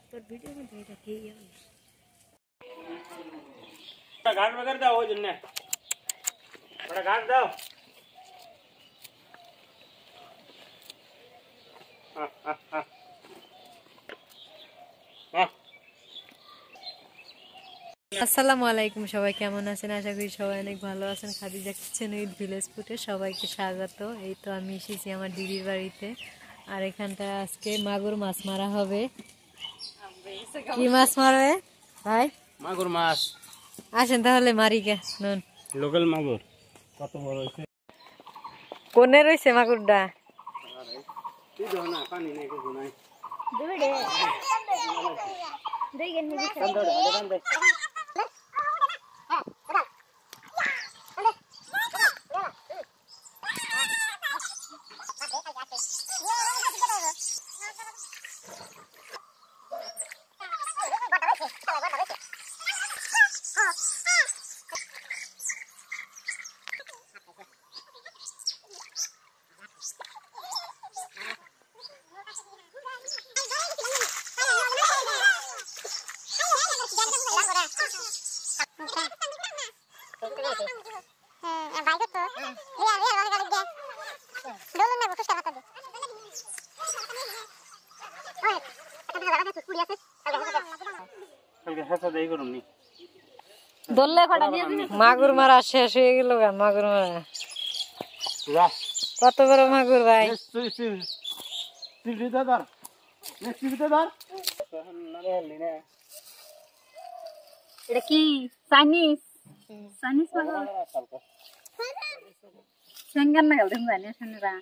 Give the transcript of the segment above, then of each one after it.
তোর ভিডিও মধ্যে এটা খেয়ে যাবে घाट वगैरह दाओ हो जन्ने बड़ा घाट दाओ हाँ हाँ हाँ हाँ আসসালামু আলাইকুম সবাই কেমন আছেন আশা করি সবাই অনেক ভালো আছেন খাদিজা কিচেন উইথ ভিলেজ ফুডে সবাইকে স্বাগত এই তো আমি এসেছি আমার দিদির বাড়িতে আর এখানটা আজকে মাগুর মাছ মারা হবে কি মাছ মারবে ভাই মাগুর মাছ আসেন তাহলে মারি গে নুন লোকাল মাগুর কত বড় হইছে কোনে রইছে মাগুরটা তুই দাও না পানি নাই কিছু নাই দুইডে দুই গেন নি দে মাগুর মারা শেষ হয়ে গেল মাগুর মারা কত বড় মাগুর ভাই এটা কি চাইনিজ চাইনিজ মাগুর সেঙ্গান না গেল জানি শুনরা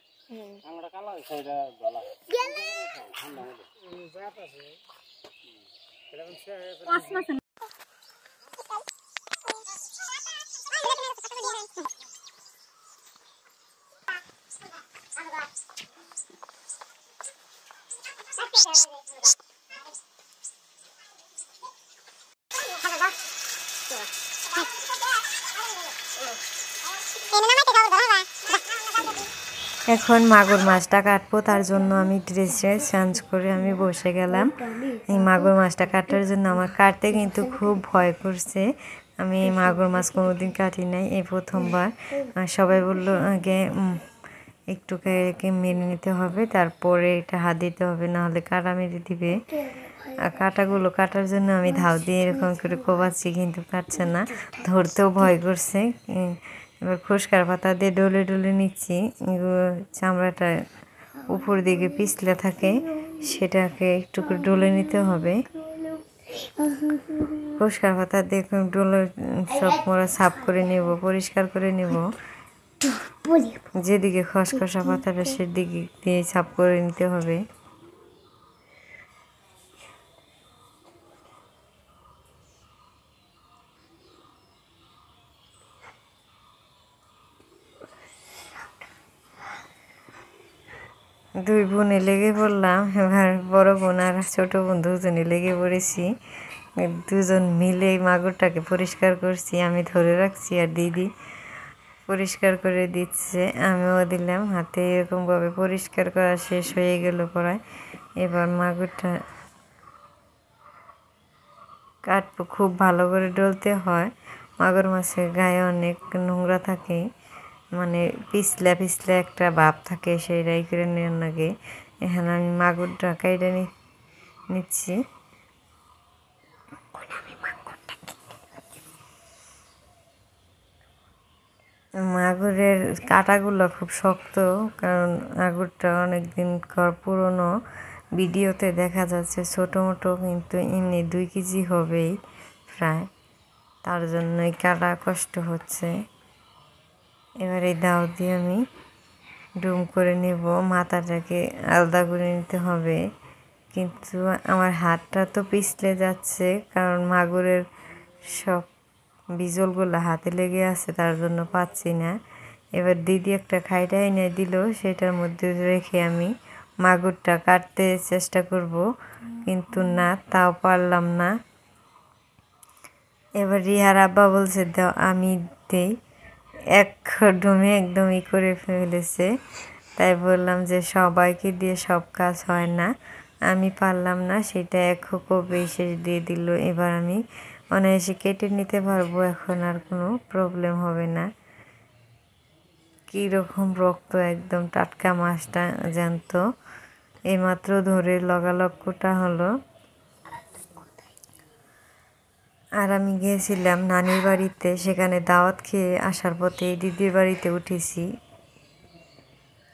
আমরা কালা সাইডা গলা জাত আছে এরকম কসমস এখন মাগুর মাছটা কাটবো তার জন্য আমি ড্রেসে চেঞ্জ করে আমি বসে গেলাম এই মাগুর মাছটা কাটার জন্য আমার কাটতে কিন্তু খুব ভয় করছে আমি এই মাগুর মাছ কোনোদিন কাটি নাই এই প্রথমবার সবাই বললো আগে একটু মেনে নিতে হবে তারপরে এটা হাত দিতে হবে নাহলে কাটা মেরে দিবে আর কাটাগুলো কাটার জন্য আমি ধাও দিয়ে এরকম করে কোবাচ্ছি কিন্তু কাটছে না ধরতেও ভয় করছে এবার খুশকার পাতা দিয়ে ডলে ডলে নিচ্ছি চামড়াটা উপর দিকে পিছলে থাকে সেটাকে একটু করে ডলে নিতে হবে খুশকার পাতা দিয়ে ডলে সব মোড়া সাফ করে নেব পরিষ্কার করে নেব যেদিকে খসখসা পাতাটা সেদিকে দিয়ে সাফ করে নিতে হবে দুই বোনে লেগে পড়লাম এবার বড় বোন আর ছোট বোন দুজনে লেগে পড়েছি দুজন মিলে মাগুরটাকে পরিষ্কার করছি আমি ধরে রাখছি আর দিদি পরিষ্কার করে দিচ্ছে আমিও দিলাম হাতে এরকমভাবে পরিষ্কার করা শেষ হয়ে গেল প্রায় এবার মাগুরটা কাটবো খুব ভালো করে ডলতে হয় মাগুর মাছের গায়ে অনেক নোংরা থাকে মানে পিছলা পিছলা একটা ভাব থাকে সেইটাই করে নেওয়ার লাগে এখানে আমি মাগুরটা কাইটা নিচ্ছি মাগুরের কাঁটাগুলো খুব শক্ত কারণ মাগুরটা অনেকদিন পুরনো ভিডিওতে দেখা যাচ্ছে ছোটো মোটো কিন্তু এমনি 2 কেজি হবেই প্রায় তার জন্যই কাটা কষ্ট হচ্ছে এবার এই দাও দিয়ে আমি ডুম করে নেব মাথাটাকে আলাদা করে নিতে হবে কিন্তু আমার হাতটা তো পিছলে যাচ্ছে কারণ মাগুরের সব বিজলগুলো হাতে লেগে আছে তার জন্য পাচ্ছি না এবার দিদি একটা খাইটা এনে দিল সেটার মধ্যে রেখে আমি মাগুরটা কাটতে চেষ্টা করব কিন্তু না তাও পারলাম না এবার রিহার আব্বা বলছে দাও আমি দেই এক ডুমে একদমই করে ফেলেছে তাই বললাম যে সবাইকে দিয়ে সব কাজ হয় না আমি পারলাম না, সেটা এক কোপে শেষ দিয়ে দিল। এবার আমি অনায়াসে কেটে নিতে পারবো, এখন আর কোনো প্রবলেম হবে না। কীরকম রক্ত, একদম টাটকা মাছটা জ্যান্ত, এইমাত্র ধরে লগালগটা হলো। আর আমি গিয়েছিলাম নানির বাড়িতে, সেখানে দাওয়াত খেয়ে আসার পথে দিদির বাড়িতে উঠেছি।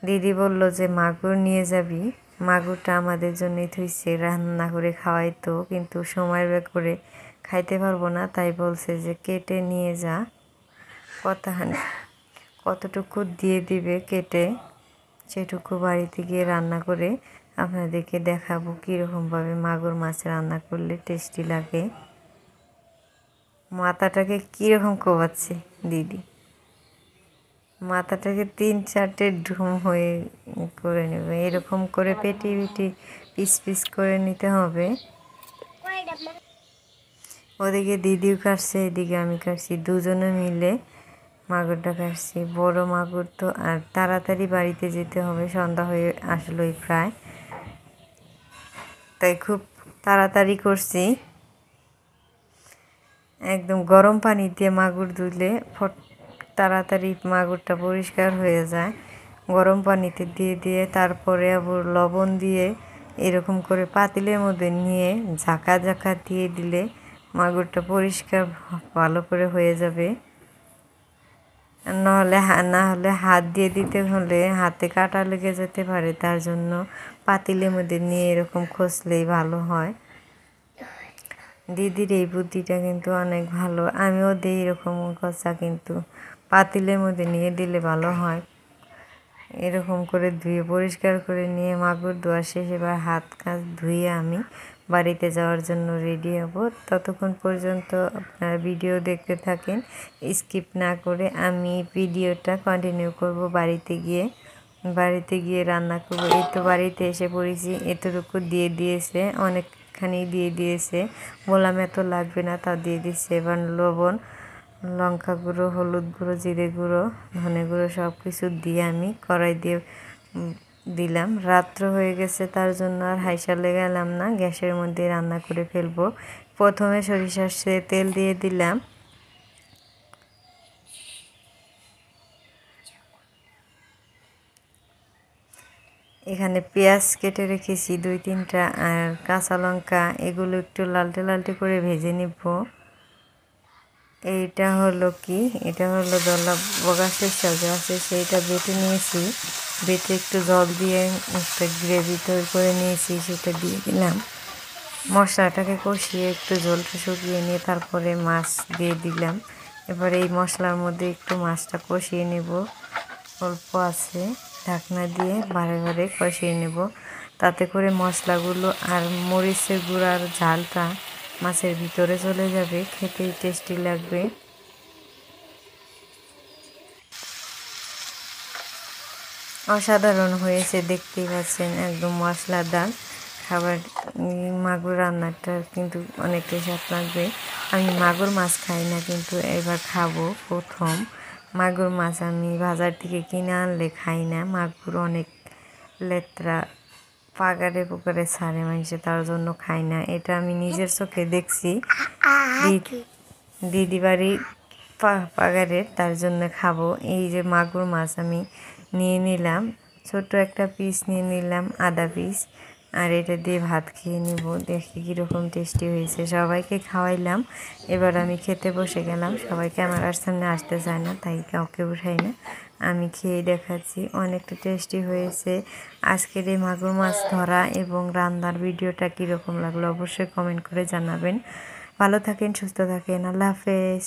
দিদি বলল যে মাগুর নিয়ে যাবি, মাগুরটা আমাদের জন্যই থুইছে, রান্না করে খাওয়াইতো, কিন্তু সময় বের করে খাইতে পারবো না, তাই বলছে যে কেটে নিয়ে যা, কতটুকু দিয়ে দিবে কেটে, সেটুকু বাড়িতে গিয়ে রান্না করে আপনাদেরকে দেখাবো কীরকমভাবে মাগুর মাছ রান্না করলে টেস্টি লাগে। মাথাটাকে কীরকম কোবাচ্ছে দিদি, মাথাটাকে 3-4টে ঢুম হয়ে করে নেবে, এরকম করে পেটি পিস পিস করে নিতে হবে। ওদিকে দিদিও কাটছে, এদিকে আমি কাটছি, দুজনে মিলে মাগুরটা কাটছি। বড় মাগুর তো, আর তাড়াতাড়ি বাড়িতে যেতে হবে, সন্ধ্যা হয়ে আসলোই প্রায়, তাই খুব তাড়াতাড়ি করছি। একদম গরম পানি দিয়ে মাগুর ধুলে তাড়াতাড়ি মাগুরটা পরিষ্কার হয়ে যায়। গরম পানিতে দিয়ে তারপরে আবার লবণ দিয়ে এরকম করে পাতিলের মধ্যে নিয়ে ঝাঁকা দিয়ে দিলে মাগুরটা পরিষ্কার ভালো করে হয়ে যাবে। না হলে হাত দিয়ে দিতে হলে হাতে কাটা লেগে যেতে পারে, তার জন্য পাতিলের মধ্যে নিয়ে এরকম খসলেই ভালো হয়। দিদির এই বুদ্ধিটা কিন্তু অনেক ভালো, আমিও দিই এরকম কষা, কিন্তু পাতিলের মধ্যে নিয়ে দিলে ভালো হয়। এরকম করে ধুয়ে পরিষ্কার করে নিয়ে মাগুর ধোয়া শেষ, এবার হাত কাজ ধুয়ে আমি বাড়িতে যাওয়ার জন্য রেডি হব। ততক্ষণ পর্যন্ত আপনারা ভিডিও দেখতে থাকেন, স্কিপ না করে। আমি ভিডিওটা কন্টিনিউ করব বাড়িতে গিয়ে রান্না করব। এই তো বাড়িতে এসে পড়েছি, এতটুকু দিয়ে দিয়েছে, অনেকখানি দিয়ে দিয়েছে, বললাম এত লাগবে না, তা দিয়ে দিচ্ছে। এবার লবণ, লঙ্কা গুঁড়ো, হলুদ গুঁড়ো, জিরে গুঁড়ো, ধনে গুঁড়ো সব কিছু দিয়ে আমি কড়াই দিয়ে দিলাম। রাত্র হয়ে গেছে, তার জন্য আর হাইসালে গেলাম না, গ্যাসের মধ্যে রান্না করে ফেলবো। প্রথমে সরিষার তেল দিয়ে দিলাম, এখানে পেঁয়াজ কেটে রেখেছি 2-3টা, আর কাঁচা লঙ্কা, এগুলো একটু লালটে করে ভেজে নিব। এটা হলো দলা বগা সরষা যে আছে, সেইটা বেটে নিয়েছি, বেটে একটু জল দিয়ে একটা গ্রেভি তৈরি করে নিয়েছি, সেটা দিয়ে দিলাম। মশলাটাকে কষিয়ে একটু জলটা শুকিয়ে নিয়ে তারপরে মাছ দিয়ে দিলাম। এবার এই মশলার মধ্যে একটু মাছটা কষিয়ে নেব, অল্প আছে, ঢাকনা দিয়ে বারে কষিয়ে নেব, তাতে করে মশলাগুলো আর মরিচের গুঁড়ার ঝালটা মাছের ভিতরে চলে যাবে, খেতেই টেস্টি লাগবে। অসাধারণ হয়েছে, দেখতেই পাচ্ছেন, একদম মশলাদার খাবার। মাগুর রান্নাটা কিন্তু অনেকটাই স্বাদ লাগবে। আমি মাগুর মাছ খাই না, কিন্তু এবার খাবো প্রথম। মাগুর মাছ আমি বাজার থেকে কিনে আনলে খাই না, মাগুর অনেক লেত্রা, পুকুরে ছাড়ে মানুষে, তার জন্য খাই না। এটা আমি নিজের চোখে দেখছি, দিদি বাড়ি পাগারের, তার জন্য খাবো। এই যে মাগুর মাছ আমি নিয়ে নিলাম, ছোট একটা পিস নিয়ে নিলাম, আধা পিস, আর এটা দিয়ে ভাত খেয়ে নিব। দেখি কীরকম টেস্টি হয়েছে, সবাইকে খাওয়াইলাম। এবার আমি খেতে বসে গেলাম, সবাই ক্যামেরার সামনে আসতে চায় না, তাই কাউকে উঠাই না, আমি খেয়ে দেখাচ্ছি, অনেকটা টেস্টি হয়েছে। আজকের এই মাগুর মাছ ধরা এবং রান্নার ভিডিওটা কীরকম লাগলো অবশ্যই কমেন্ট করে জানাবেন। ভালো থাকেন, সুস্থ থাকেন, আল্লাহ হাফেজ।